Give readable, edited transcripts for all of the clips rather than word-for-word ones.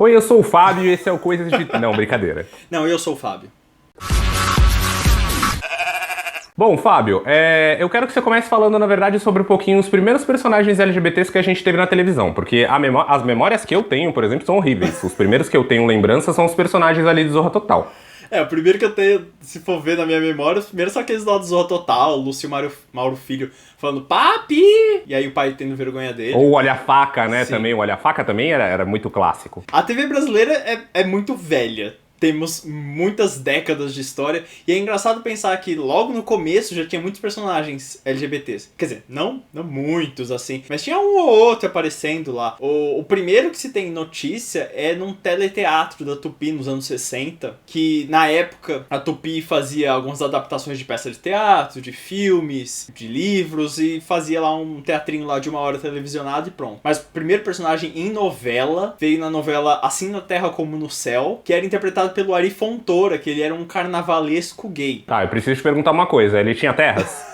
Oi, eu sou o Fábio e esse é o Coisas de... Não, brincadeira. Não, eu sou o Fábio. Bom, Fábio, eu quero que você comece falando, na verdade, sobre um pouquinho os primeiros personagens LGBTs que a gente teve na televisão, porque as memórias que eu tenho, por exemplo, são horríveis. Os primeiros que eu tenho lembrança são os personagens ali do Zorra Total. O primeiro que eu tenho, se for ver na minha memória, os primeiros são aqueles lá do Zorra Total, o Lúcio Mauro Filho falando papi! E aí o pai tendo vergonha dele. Ou o Olha a Faca, né, Sim. também. O Olha a Faca também era muito clássico. A TV brasileira é muito velha. Temos muitas décadas de história. E é engraçado pensar que logo no começo já tinha muitos personagens LGBTs. Quer dizer, não muitos assim, mas tinha um ou outro aparecendo lá. O primeiro que se tem notícia é num teleteatro da Tupi nos anos 60. Que na época a Tupi fazia algumas adaptações de peças de teatro, de filmes, de livros. E fazia lá um teatrinho lá de 1 hora televisionado e pronto. Mas o primeiro personagem em novela veio na novela Assim na Terra como no Céu, que era interpretado pelo Ari Fontoura, que ele era um carnavalesco gay. Tá, eu preciso te perguntar uma coisa. Ele tinha terras?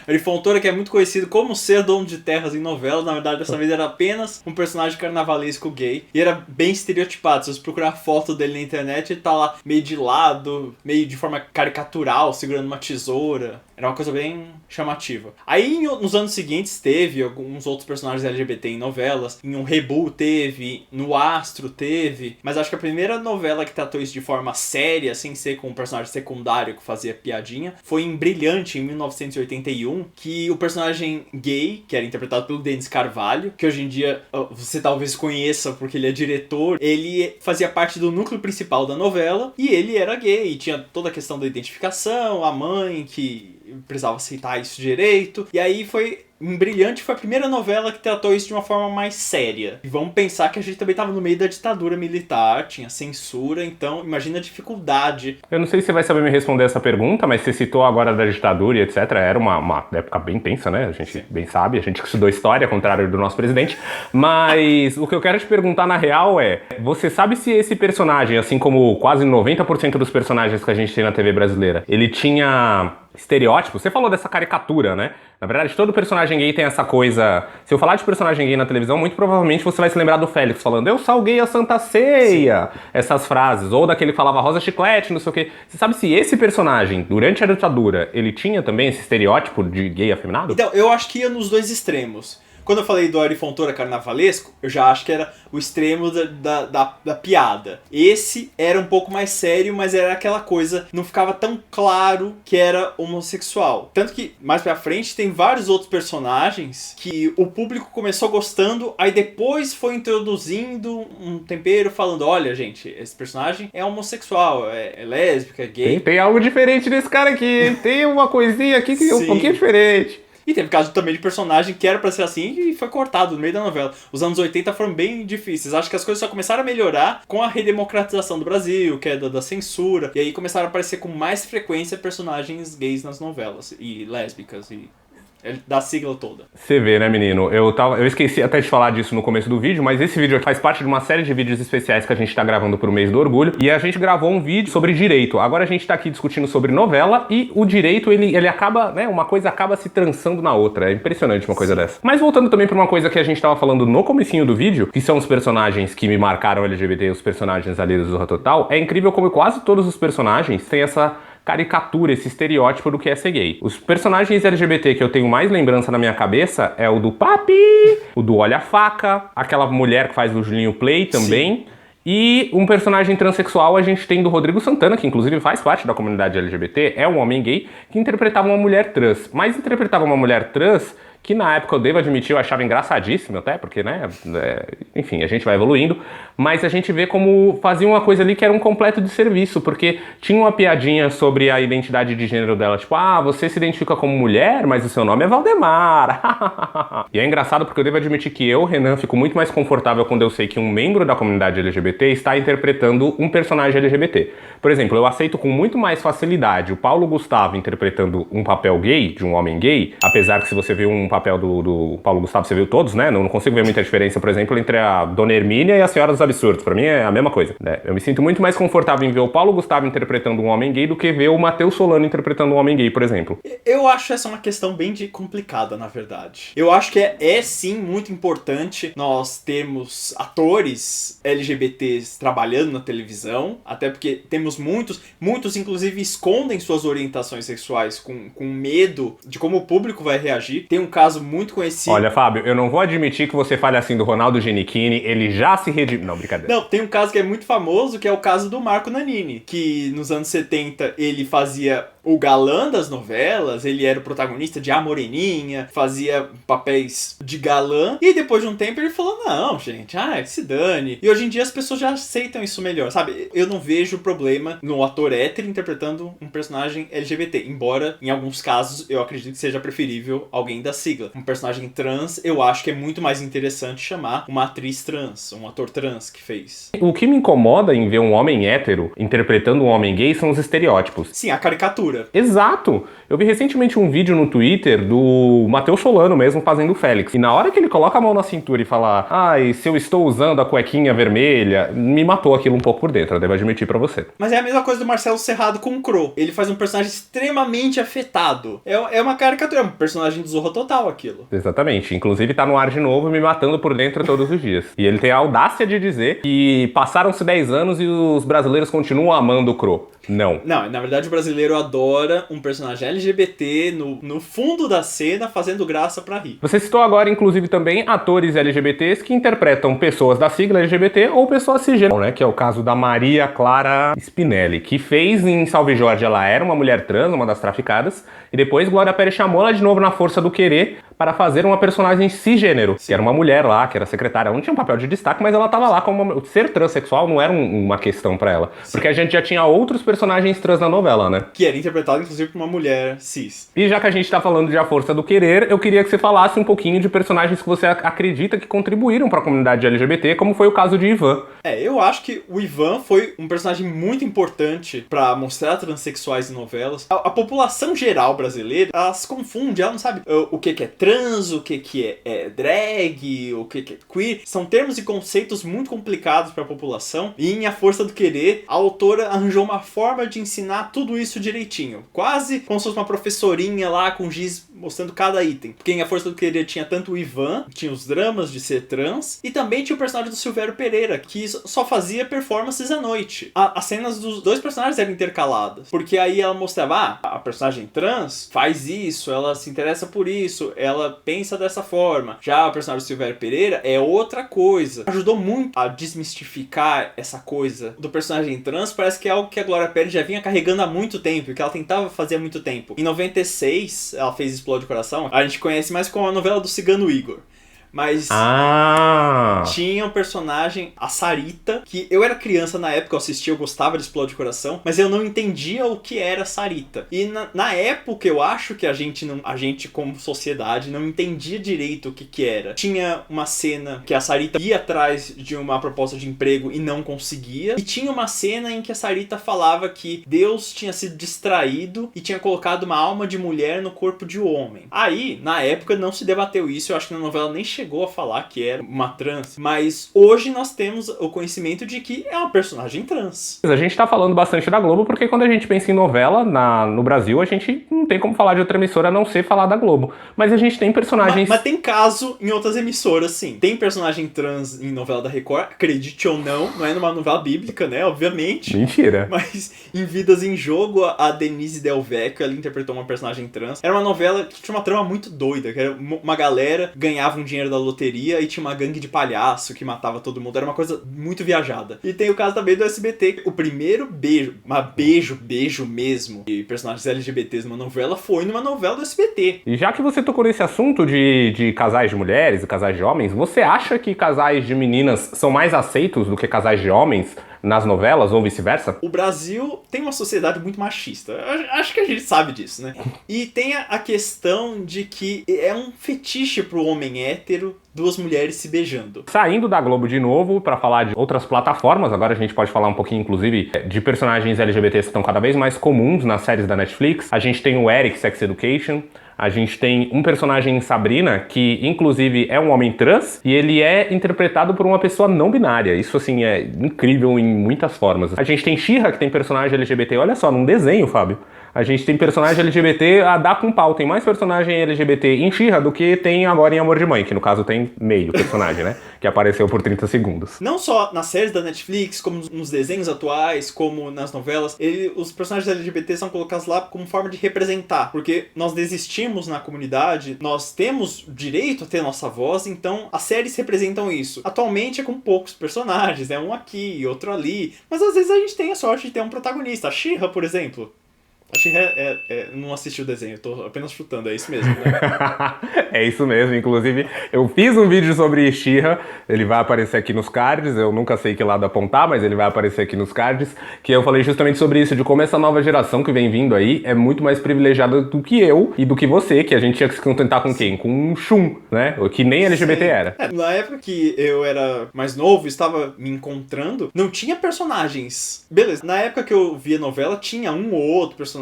Ari Fontoura, que é muito conhecido como ser dono de terras em novelas, na verdade dessa vez era apenas um personagem carnavalesco gay. E era bem estereotipado. Se você procurar foto dele na internet, ele tá lá meio de lado, meio de forma caricatural, segurando uma tesoura. Era uma coisa bem chamativa. Aí, nos anos seguintes, teve alguns outros personagens LGBT em novelas. Em um Rebu teve, no Astro teve. Mas acho que a primeira novela que tratou isso de forma séria, sem ser com um personagem secundário que fazia piadinha, foi em Brilhante, em 1981, que o personagem gay, que era interpretado pelo Denis Carvalho, que hoje em dia você talvez conheça porque ele é diretor, ele fazia parte do núcleo principal da novela e ele era gay. E tinha toda a questão da identificação, a mãe que precisava aceitar isso direito. E aí foi... Em Brilhante foi a primeira novela que tratou isso de uma forma mais séria. E vamos pensar que a gente também estava no meio da ditadura militar, tinha censura, então imagina a dificuldade. Eu não sei se você vai saber me responder essa pergunta, mas você citou agora da ditadura e etc. Era uma época bem tensa, né? A gente bem sabe, a gente estudou história, ao contrário do nosso presidente. Mas o que eu quero te perguntar na real é, você sabe se esse personagem, assim como quase 90% dos personagens que a gente tem na TV brasileira, ele tinha... estereótipo? Você falou dessa caricatura, né? Na verdade, todo personagem gay tem essa coisa... Se eu falar de personagem gay na televisão, muito provavelmente você vai se lembrar do Félix falando eu salguei a Santa Ceia! Sim. Essas frases. Ou daquele que falava rosa chiclete, não sei o quê. Você sabe se esse personagem, durante a ditadura, ele tinha também esse estereótipo de gay afeminado? Então, eu acho que ia nos dois extremos. Quando eu falei do Ari Fontoura carnavalesco, eu já acho que era o extremo da piada. Esse era um pouco mais sério, mas era aquela coisa, não ficava tão claro que era homossexual. Tanto que, mais pra frente, tem vários outros personagens que o público começou gostando, aí depois foi introduzindo um tempero falando, olha, gente, esse personagem é homossexual, é lésbica, é gay. Tem algo diferente nesse cara aqui, tem uma coisinha aqui que é um pouquinho diferente. E teve caso também de personagem que era pra ser assim e foi cortado no meio da novela. Os anos 80 foram bem difíceis. Acho que as coisas só começaram a melhorar com a redemocratização do Brasil, queda da censura. E aí começaram a aparecer com mais frequência personagens gays nas novelas. E lésbicas e... da sigla toda. Você vê, né, menino? Eu esqueci até de falar disso no começo do vídeo, mas esse vídeo faz parte de uma série de vídeos especiais que a gente tá gravando pro mês do orgulho, e a gente gravou um vídeo sobre direito. Agora a gente tá aqui discutindo sobre novela, e o direito, ele acaba, né, uma coisa acaba se trançando na outra. É impressionante uma coisa dessa. Mas voltando também pra uma coisa que a gente tava falando no comecinho do vídeo, que são os personagens que me marcaram LGBT, os personagens ali do Zorra Total, é incrível como quase todos os personagens têm essa caricatura, esse estereótipo do que é ser gay. Os personagens LGBT que eu tenho mais lembrança na minha cabeça é o do Papi, o do Olha a Faca, aquela mulher que faz o Julinho Play também. Sim. E um personagem transexual a gente tem do Rodrigo Santana, que inclusive faz parte da comunidade LGBT, é um homem gay que interpretava uma mulher trans. Mas interpretava uma mulher trans que na época eu devo admitir, eu achava engraçadíssimo até, porque, né, enfim, a gente vai evoluindo, mas a gente vê como fazia uma coisa ali que era um completo desserviço, porque tinha uma piadinha sobre a identidade de gênero dela, tipo, você se identifica como mulher, mas o seu nome é Valdemar. E é engraçado porque eu devo admitir que eu, Renan, fico muito mais confortável quando eu sei que um membro da comunidade LGBT está interpretando um personagem LGBT. Por exemplo, eu aceito com muito mais facilidade o Paulo Gustavo interpretando um papel gay, de um homem gay, apesar que se você vê um papel do Paulo Gustavo, você viu todos, né? Não consigo ver muita diferença, por exemplo, entre a Dona Hermínia e a Senhora dos Absurdos. Pra mim é a mesma coisa, né? Eu me sinto muito mais confortável em ver o Paulo Gustavo interpretando um homem gay do que ver o Matheus Solano interpretando um homem gay, por exemplo. Eu acho essa uma questão bem complicada, na verdade. Eu acho que é sim muito importante nós termos atores LGBTs trabalhando na televisão, até porque temos muitos inclusive escondem suas orientações sexuais com medo de como o público vai reagir. Tem um caso muito conhecido... Olha, Fábio, eu não vou admitir que você fale assim do Ronaldo Giannichini, ele já se redimiu... Não, brincadeira. Não, tem um caso que é muito famoso, que é o caso do Marco Nanini, que nos anos 70 ele fazia o galã das novelas, ele era o protagonista de A Moreninha, fazia papéis de galã, e depois de um tempo ele falou, não, gente, se dane. E hoje em dia as pessoas já aceitam isso melhor, sabe? Eu não vejo problema no ator hétero interpretando um personagem LGBT, embora em alguns casos eu acredito que seja preferível alguém da sigla. Um personagem trans, eu acho que é muito mais interessante chamar uma atriz trans, um ator trans que fez. O que me incomoda em ver um homem hétero interpretando um homem gay são os estereótipos. Sim, a caricatura. Exato! Eu vi recentemente um vídeo no Twitter do Matheus Solano mesmo fazendo o Félix. E na hora que ele coloca a mão na cintura e fala, se eu estou usando a cuequinha vermelha, me matou aquilo um pouco por dentro, eu devo admitir pra você. Mas é a mesma coisa do Marcelo Serrado com o Crow. Ele faz um personagem extremamente afetado. É uma caricatura, é um personagem de Zorra Total aquilo. Exatamente. Inclusive tá no ar de novo, me matando por dentro todos os dias. E ele tem a audácia de dizer que passaram-se 10 anos e os brasileiros continuam amando o Crow. Não. Não, na verdade o brasileiro adora um personagem LGBT no fundo da cena fazendo graça pra rir. Você citou agora, inclusive, também atores LGBTs que interpretam pessoas da sigla LGBT ou pessoas cisgênero, né? Que é o caso da Maria Clara Spinelli, que fez em Salve Jorge, ela era uma mulher trans, uma das traficadas, e depois Glória Pérez chamou ela de novo na Força do Querer para fazer uma personagem cisgênero, que era uma mulher lá, que era secretária. Ela não tinha um papel de destaque, mas ela tava lá como ser transexual não era uma questão pra ela. Sim. Porque a gente já tinha outros personagens trans na novela, né? Que era interpretado, inclusive, por uma mulher cis. E já que a gente tá falando de A Força do Querer, eu queria que você falasse um pouquinho de personagens que você acredita que contribuíram pra comunidade LGBT, como foi o caso de Ivan. Eu acho que o Ivan foi um personagem muito importante pra mostrar transexuais em novelas. A população geral brasileira, ela se confunde, ela não sabe o que é trans, o que é drag, o que é queer. São termos e conceitos muito complicados pra população. E em A Força do Querer, a autora arranjou uma forma de ensinar tudo isso direitinho. Quase como se fosse uma professorinha lá com giz mostrando cada item. Porque em A Força do Querer tinha tanto o Ivan, tinha os dramas de ser trans, e também tinha o personagem do Silvério Pereira, que só fazia performances à noite. As cenas dos dois personagens eram intercaladas. Porque aí ela mostrava, a personagem trans faz isso, ela se interessa por isso, ela pensa dessa forma. Já o personagem do Silvério Pereira é outra coisa. Ajudou muito a desmistificar essa coisa do personagem trans. Parece que é algo que a Glória Pérez já vinha carregando há muito tempo, que ela tentava fazer há muito tempo. Em 96, ela fez Explode o Coração. A gente conhece mais como a novela do Cigano Igor. Mas tinha um personagem, a Sarita, que eu era criança na época, eu assistia, eu gostava de Explode o Coração, mas eu não entendia o que era Sarita. E na época eu acho que a gente como sociedade não entendia direito o que era. Tinha uma cena que a Sarita ia atrás de uma proposta de emprego e não conseguia. E tinha uma cena em que a Sarita falava que Deus tinha sido distraído e tinha colocado uma alma de mulher no corpo de homem. Aí, na época, não se debateu isso, eu acho que na novela nem chegou a falar que era uma trans, mas hoje nós temos o conhecimento de que é uma personagem trans. A gente tá falando bastante da Globo porque quando a gente pensa em novela no Brasil, a gente não tem como falar de outra emissora a não ser falar da Globo. Mas a gente tem personagens... Mas tem caso em outras emissoras, sim. Tem personagem trans em novela da Record, acredite ou não é numa novela bíblica, né, obviamente. Mentira. Mas em Vidas em Jogo, a Denise Del Vecchio, ela interpretou uma personagem trans. Era uma novela que tinha uma trama muito doida, que era uma galera ganhava um dinheiro da loteria e tinha uma gangue de palhaço que matava todo mundo. Era uma coisa muito viajada. E tem o caso também do SBT. O primeiro beijo mesmo, de personagens LGBTs numa novela foi numa novela do SBT. E já que você tocou nesse assunto de casais de mulheres e casais de homens, você acha que casais de meninas são mais aceitos do que casais de homens nas novelas ou vice-versa? O Brasil tem uma sociedade muito machista. Acho que a gente sabe disso, né? E tem a questão de que é um fetiche pro homem hétero duas mulheres se beijando. Saindo da Globo de novo para falar de outras plataformas, agora a gente pode falar um pouquinho, inclusive, de personagens LGBTs que estão cada vez mais comuns nas séries da Netflix. A gente tem o Eric, Sex Education. A gente tem um personagem em Sabrina que, inclusive, é um homem trans e ele é interpretado por uma pessoa não binária. Isso, assim, é incrível em muitas formas. A gente tem She-Ra, que tem personagem LGBT. Olha só, num desenho, Fábio. A gente tem personagem LGBT a dar com pau. Tem mais personagem LGBT em She-Ra do que tem agora em Amor de Mãe, que no caso tem meio personagem, né? Que apareceu por 30 segundos. Não só nas séries da Netflix, como nos desenhos atuais, como nas novelas, os personagens LGBT são colocados lá como forma de representar. Porque nós desistimos na comunidade, nós temos direito a ter nossa voz, então as séries representam isso. Atualmente é com poucos personagens, um aqui, outro ali. Mas às vezes a gente tem a sorte de ter um protagonista. A She-Ra, por exemplo. A She-Ra não assisti o desenho, eu tô apenas chutando, é isso mesmo, né? É isso mesmo, inclusive eu fiz um vídeo sobre She-Ra, ele vai aparecer aqui nos cards, eu nunca sei que lado apontar, mas ele vai aparecer aqui nos cards, que eu falei justamente sobre isso, de como essa nova geração que vem vindo aí é muito mais privilegiada do que eu e do que você, que a gente tinha que se contentar com quem? Com um Shun, né? Que nem LGBT era. Na época que eu era mais novo, estava me encontrando, não tinha personagens. Beleza, na época que eu via novela, tinha um ou outro personagem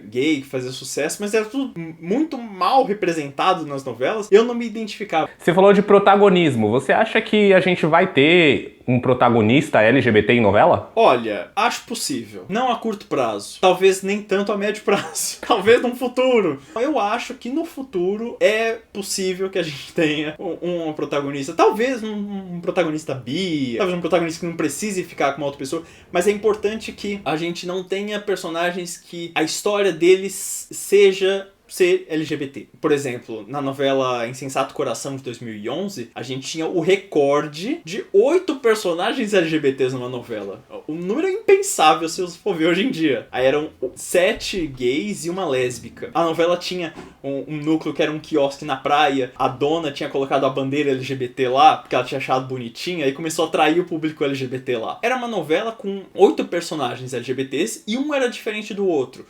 gay que fazia sucesso, mas era tudo muito mal representado nas novelas. Eu não me identificava. Você falou de protagonismo. Você acha que a gente vai ter um protagonista LGBT em novela? Olha, acho possível. Não a curto prazo. Talvez nem tanto a médio prazo. Talvez no futuro. Eu acho que no futuro é possível que a gente tenha um protagonista. Talvez um protagonista bi. Talvez um protagonista que não precise ficar com uma outra pessoa. Mas é importante que a gente não tenha personagens que a história deles seja ser LGBT. Por exemplo, na novela Insensato Coração de 2011, a gente tinha o recorde de 8 personagens LGBTs numa novela. Um número impensável se você for ver hoje em dia. Aí eram 7 gays e uma lésbica. A novela tinha um núcleo que era um quiosque na praia. A dona tinha colocado a bandeira LGBT lá, porque ela tinha achado bonitinha, e começou a atrair o público LGBT lá. Era uma novela com 8 personagens LGBTs e um era diferente do outro.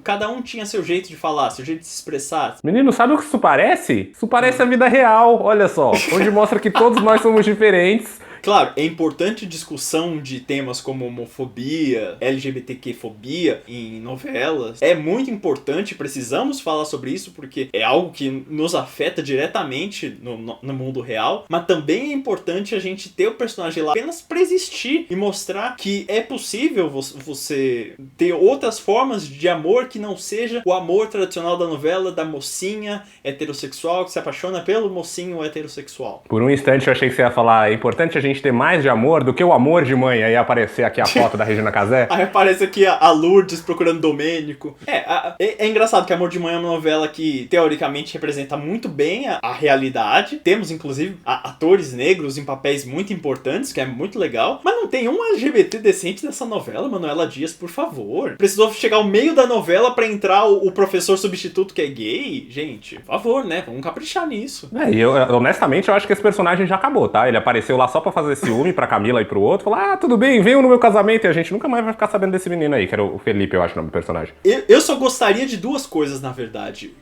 Cada um tinha seu jeito de falar, seu jeito de se expressar. Menino, sabe o que isso parece? Isso parece a vida real, olha só. Onde mostra que todos nós somos diferentes. Claro, é importante discussão de temas como homofobia, LGBTQ-fobia em novelas. É muito importante, precisamos falar sobre isso, porque é algo que nos afeta diretamente no mundo real. Mas também é importante a gente ter o personagem lá apenas para existir e mostrar que é possível você ter outras formas de amor que não seja o amor tradicional da novela, da mocinha heterossexual que se apaixona pelo mocinho heterossexual. Por um instante eu achei que você ia falar, é importante a gente ter mais de amor do que o amor de mãe. Aí aparecer aqui a foto da Regina Casé. Aí aparece aqui a Lourdes procurando Domênico. É engraçado que Amor de Mãe é uma novela que teoricamente representa muito bem a realidade. Temos inclusive atores negros em papéis muito importantes, que é muito legal. Mas não tem um LGBT decente nessa novela, Manuela Dias, por favor. Precisou chegar ao meio da novela pra entrar o professor substituto que é gay? Gente, por favor, né? Vamos caprichar nisso. E honestamente eu acho que esse personagem já acabou, tá? Ele apareceu lá só pra fazer ciúme pra Camila e pro outro. Falou, tudo bem, venham no meu casamento. E a gente nunca mais vai ficar sabendo desse menino aí, que era o Felipe, eu acho o nome do personagem. Eu só gostaria de duas coisas, na verdade.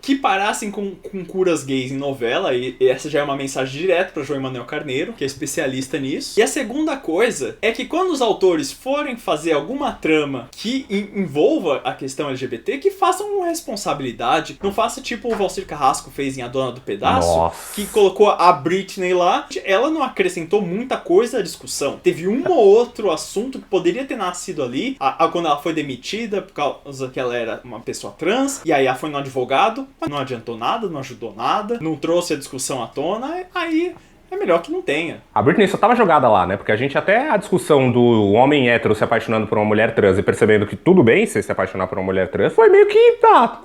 Que parassem com curas gays em novela, e essa já é uma mensagem direta para João Emanuel Carneiro, que é especialista nisso. E a segunda coisa é que quando os autores forem fazer alguma trama que envolva a questão LGBT, que façam com responsabilidade. Não faça tipo o Valcir Carrasco fez em A Dona do Pedaço, Nossa. Que colocou a Britney lá. Ela não acrescentou muita coisa à discussão. Teve um ou outro assunto que poderia ter nascido ali, quando ela foi demitida, por causa que ela era uma pessoa trans, e aí ela foi no advogado, mas não adiantou nada, não ajudou nada, não trouxe a discussão à tona, aí é melhor que não tenha. A Britney só tava jogada lá, né? Porque a gente até a discussão do homem hétero se apaixonando por uma mulher trans e percebendo que tudo bem se apaixonar por uma mulher trans, foi meio que,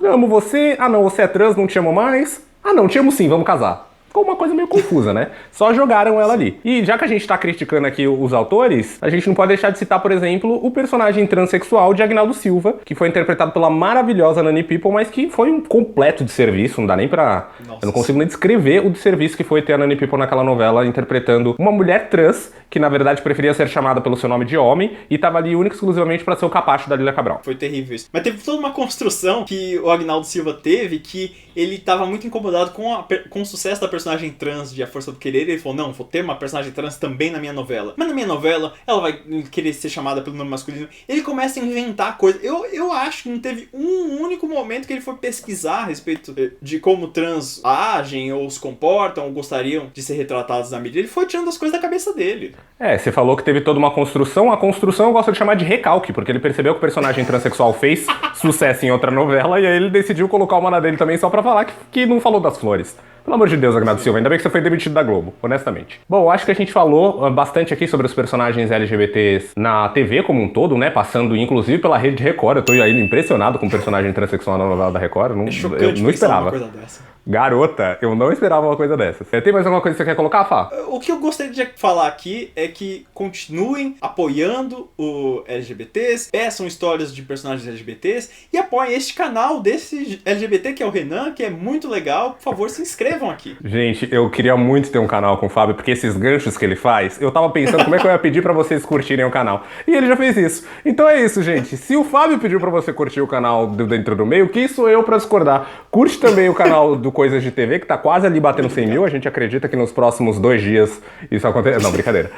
amo você, não, você é trans, não te amo mais, não, te amo sim, vamos casar. Ficou uma coisa meio confusa, né? Só jogaram ela ali. E já que a gente tá criticando aqui os autores, a gente não pode deixar de citar, por exemplo, o personagem transexual de Agnaldo Silva, que foi interpretado pela maravilhosa Nani People, mas que foi um completo desserviço, não dá nem pra... Nossa. Eu não consigo nem descrever o desserviço que foi ter a Nani People naquela novela, interpretando uma mulher trans, que na verdade preferia ser chamada pelo seu nome de homem, e tava ali única e exclusivamente pra ser o capacho da Lília Cabral. Foi terrível isso. Mas teve toda uma construção que o Agnaldo Silva teve, que ele tava muito incomodado com o sucesso da personagem personagem trans de A Força do Querer, ele falou, não, vou ter uma personagem trans também na minha novela. Mas na minha novela, ela vai querer ser chamada pelo nome masculino. Ele começa a inventar coisas. Eu acho que não teve um único momento que ele foi pesquisar a respeito de como trans agem, ou se comportam, ou gostariam de ser retratados na mídia. Ele foi tirando as coisas da cabeça dele. Você falou que teve toda uma construção. A construção eu gosto de chamar de recalque, porque ele percebeu que o personagem transexual fez sucesso em outra novela, e aí ele decidiu colocar uma na dele também só pra falar que não falou das flores. Pelo amor de Deus, Agnaldo Silva, ainda bem que você foi demitido da Globo, honestamente. Bom, acho que a gente falou bastante aqui sobre os personagens LGBTs na TV como um todo, né? Passando inclusive pela rede de Record. Eu tô ainda impressionado com o personagem transexual na novela da Record. Eu não esperava. Uma coisa dessa. Garota, eu não esperava uma coisa dessa. Tem mais alguma coisa que você quer colocar, Fá? O que eu gostaria de falar aqui é que continuem apoiando o LGBTs, peçam histórias de personagens LGBTs e apoiem este canal desse LGBT que é o Renan, que é muito legal. Por favor, se inscrevam aqui. Gente, eu queria muito ter um canal com o Fábio, porque esses ganchos que ele faz, eu tava pensando como é que eu ia pedir pra vocês curtirem o canal. E ele já fez isso. Então é isso, gente. Se o Fábio pediu pra você curtir o canal do Dentro do Meio, quem sou eu pra discordar? Curte também o canal do Coisas de TV, que tá quase ali batendo 100 mil. A gente acredita que nos próximos 2 dias isso aconteça. Não, brincadeira.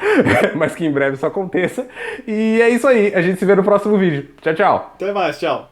Mas que em breve isso aconteça. E é isso aí. A gente se vê no próximo vídeo. Tchau, tchau. Até mais, tchau.